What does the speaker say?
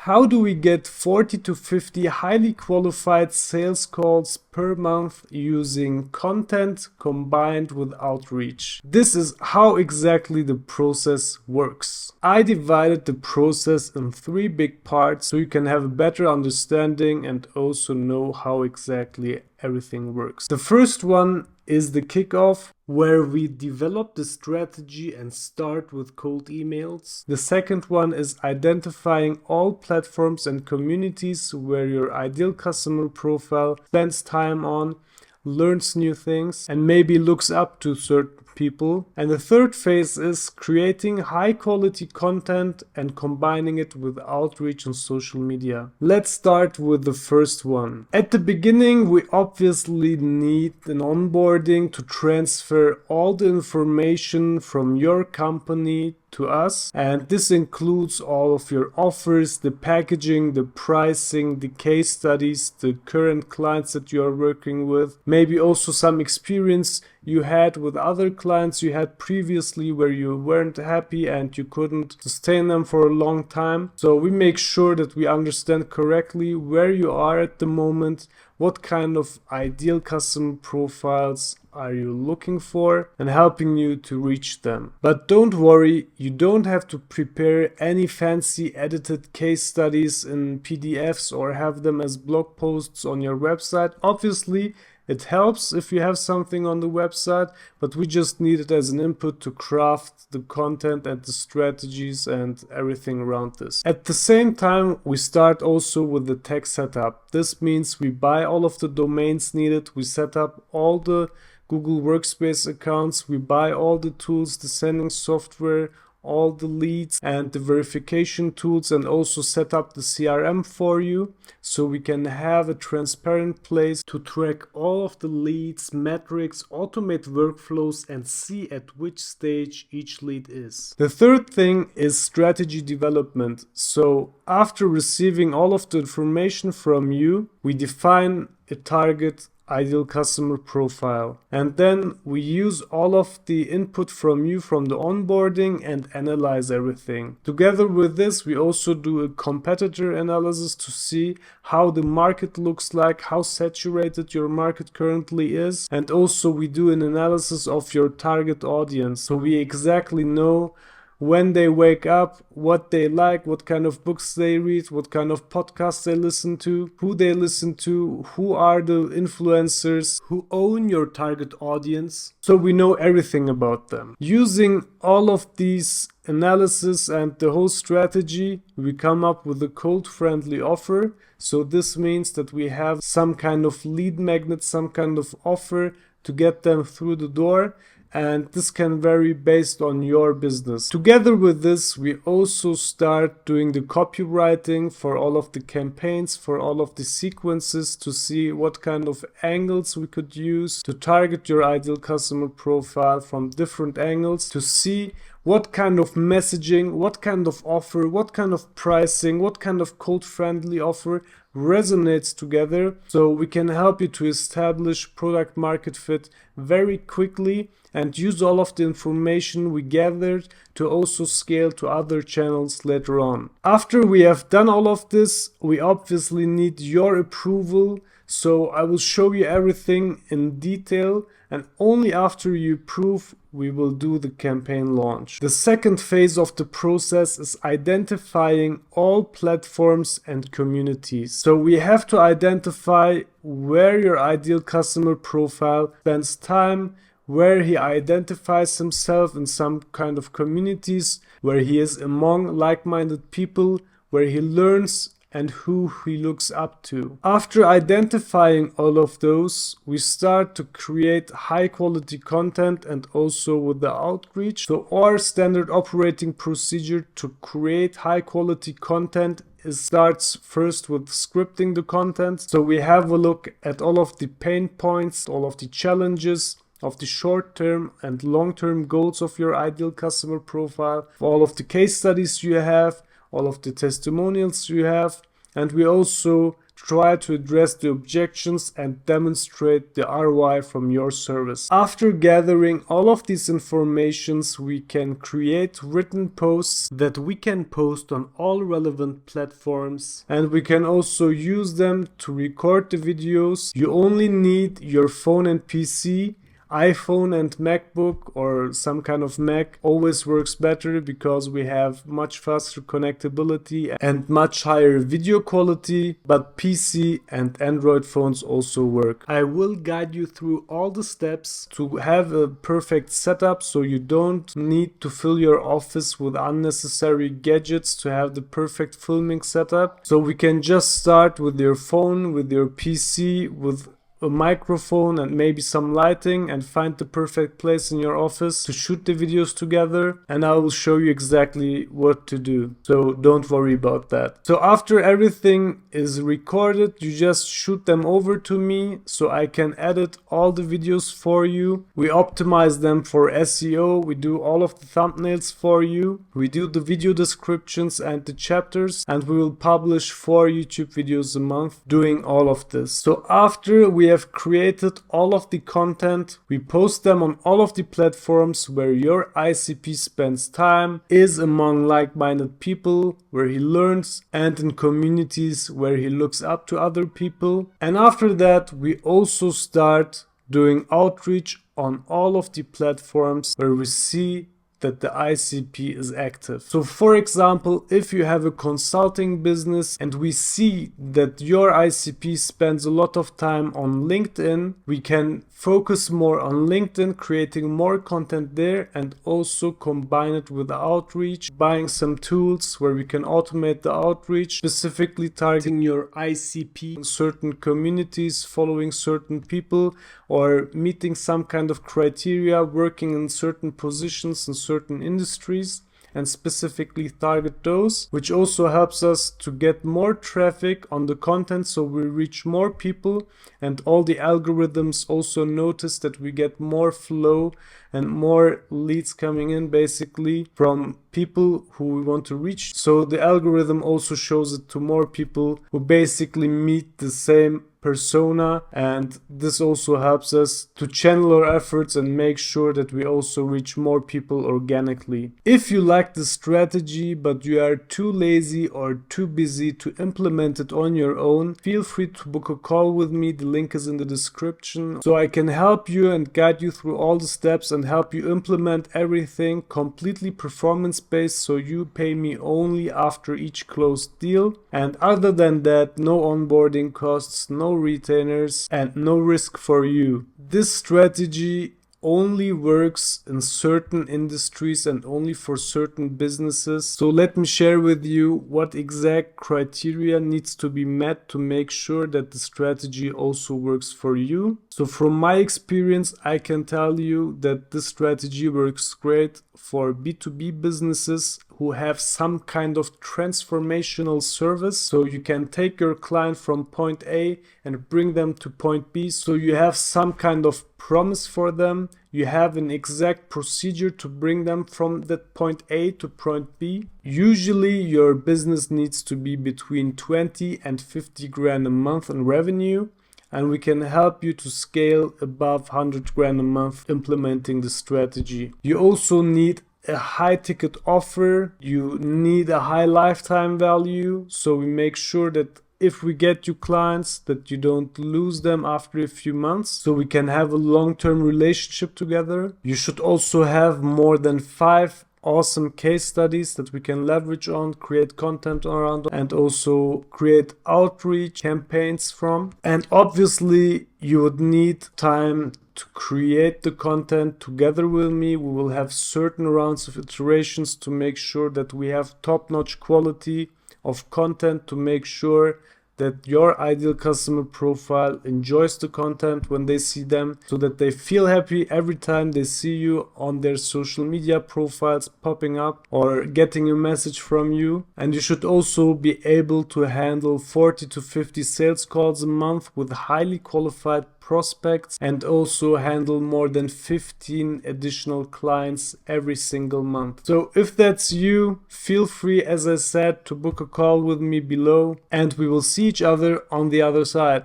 How do we get 40 to 50 highly qualified sales calls per month using content combined with outreach? This is how exactly the process works. I divided the process in 3 big parts so you can have a better understanding and also know how exactly everything works. The first one is the kickoff, where we develop the strategy and start with cold emails. The second one is identifying all platforms and communities where your ideal customer profile spends time on, learns new things, and maybe looks up to certain people. And the third phase is creating high quality content and combining it with outreach on social media. Let's start with the first one. At the beginning, we obviously need an onboarding to transfer all the information from your company to us, and this includes all of your offers, the packaging, the pricing, the case studies, the current clients that you are working with, maybe also some experience you had with other clients you had previously where you weren't happy and you couldn't sustain them for a long time. So we make sure that we understand correctly where you are at the moment, what kind of ideal customer profiles are you looking for, and helping you to reach them. But don't worry, you don't have to prepare any fancy edited case studies in PDFs or have them as blog posts on your website. Obviously, it helps if you have something on the website, but we just need it as an input to craft the content and the strategies and everything around this. At the same time, we start also with the tech setup. This means we buy all of the domains needed, we set up all the Google Workspace accounts, we buy all the tools, the sending software, all the leads and the verification tools, and also set up the CRM for you so we can have a transparent place to track all of the leads, metrics, automate workflows, and see at which stage each lead is. The third thing is strategy development. So after receiving all of the information from you, we define a target ideal customer profile, and then we use all of the input from you from the onboarding and analyze everything. Together with this, we also do a competitor analysis to see how the market looks like, how saturated your market currently is, and also we do an analysis of your target audience so we exactly know when they wake up, what they like, what kind of books they read, what kind of podcasts they listen to, who they listen to, who are the influencers who own your target audience. So we know everything about them. Using all of these analysis and the whole strategy, we come up with a cold-friendly offer. So this means that we have some kind of lead magnet, some kind of offer to get them through the door. And this can vary based on your business. Together with this, we also start doing the copywriting for all of the campaigns, for all of the sequences, to see what kind of angles we could use to target your ideal customer profile from different angles, to see what kind of messaging, what kind of offer, what kind of pricing, what kind of code-friendly offer resonates together, so we can help you to establish product market fit very quickly and use all of the information we gathered to also scale to other channels later on. After we have done all of this, we obviously need your approval. So I will show you everything in detail, and only after you approve we will do the campaign launch. The second phase of the process is identifying all platforms and communities. So we have to identify where your ideal customer profile spends time, where he identifies himself in some kind of communities, where he is among like-minded people, where he learns and who he looks up to. After identifying all of those, we start to create high quality content and also with the outreach. So our standard operating procedure to create high quality content starts first with scripting the content. So we have a look at all of the pain points, all of the challenges of the short-term and long-term goals of your ideal customer profile, all of the case studies you have, all of the testimonials you have, and we also try to address the objections and demonstrate the ROI from your service. After gathering all of these informations, we can create written posts that we can post on all relevant platforms, and we can also use them to record the videos. You only need your phone and PC. iPhone and MacBook or some kind of Mac always works better because we have much faster connectability and much higher video quality, but PC and Android phones also work. I will guide you through all the steps to have a perfect setup, so you don't need to fill your office with unnecessary gadgets to have the perfect filming setup. So we can just start with your phone, with your PC, with a microphone and maybe some lighting, and find the perfect place in your office to shoot the videos together, and I will show you exactly what to do, so don't worry about that. So after everything is recorded, you just shoot them over to me so I can edit all the videos for you. We optimize them for SEO, we do all of the thumbnails for you, we do the video descriptions and the chapters, and we will publish 4 YouTube videos a month doing all of this. So after we have created all of the content, we post them on all of the platforms where your ICP spends time, is among like-minded people, where he learns, and in communities where he looks up to other people. And after that, we also start doing outreach on all of the platforms where we see that the ICP is active. So for example, if you have a consulting business and we see that your ICP spends a lot of time on LinkedIn, we can focus more on LinkedIn, creating more content there, and also combine it with outreach, buying some tools where we can automate the outreach, specifically targeting your ICP in certain communities, following certain people, or meeting some kind of criteria, working in certain positions in certain industries, and specifically target those, which also helps us to get more traffic on the content, so we reach more people, and all the algorithms also notice that we get more flow and more leads coming in basically from people who we want to reach. So the algorithm also shows it to more people who basically meet the same persona, and this also helps us to channel our efforts and make sure that we also reach more people organically. If you like the strategy but you are too lazy or too busy to implement it on your own, feel free to book a call with me. The link is in the description, so I can help you and guide you through all the steps and help you implement everything completely performance based, so you pay me only after each closed deal. And other than that, no onboarding costs, no retainers, and no risk for you. This strategy only works in certain industries and only for certain businesses. So let me share with you what exact criteria needs to be met to make sure that the strategy also works for you. So from my experience, I can tell you that this strategy works great for B2B businesses who have some kind of transformational service. So you can take your client from point A and bring them to point B. So you have some kind of promise for them. You have an exact procedure to bring them from that point A to point B. Usually your business needs to be between 20 and 50 grand a month in revenue, and we can help you to scale above 100 grand a month implementing the strategy. You also need a high ticket offer, you need a high lifetime value, so we make sure that if we get you clients that you don't lose them after a few months, so we can have a long-term relationship together. You should also have more than 5 awesome case studies that we can leverage on, create content around, and also create outreach campaigns from. And obviously you would need time to create the content together with me. We will have certain rounds of iterations to make sure that we have top-notch quality of content, to make sure that your ideal customer profile enjoys the content when they see them, so that they feel happy every time they see you on their social media profiles popping up or getting a message from you. And you should also be able to handle 40 to 50 sales calls a month with highly qualified prospects and also handle more than 15 additional clients every single month. So if that's you, feel free, as I said, to book a call with me below, and we will see each other on the other side.